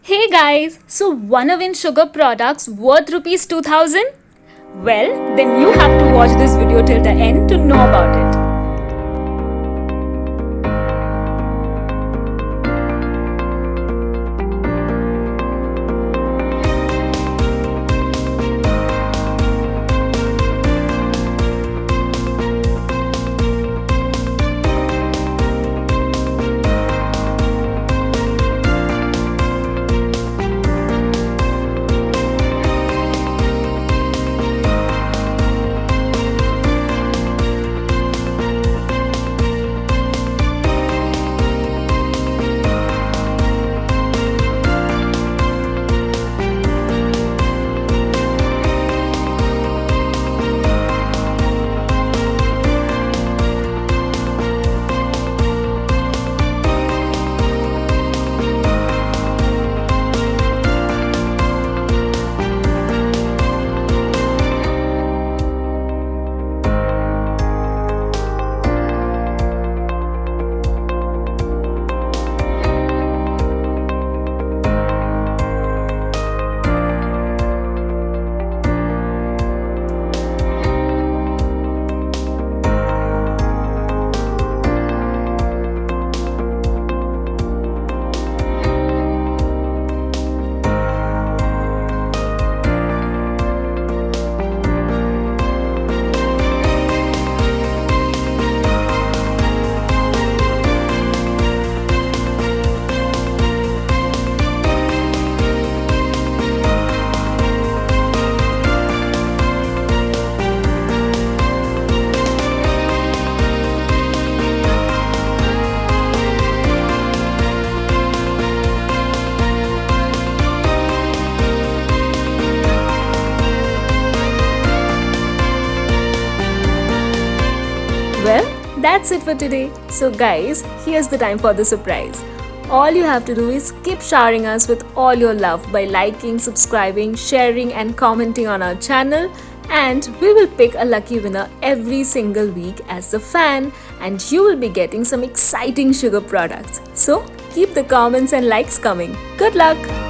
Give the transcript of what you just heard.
Hey guys, so wanna win sugar products worth rupees 2000? Well, then you have to watch this video till the end to know about it. Well, that's it for today. So guys, here's the time for the surprise. All you have to do is keep showering us with all your love by liking, subscribing, sharing and commenting on our channel, and we will pick a lucky winner every single week as the fan, and you will be getting some exciting sugar products. So keep the comments and likes coming. Good luck!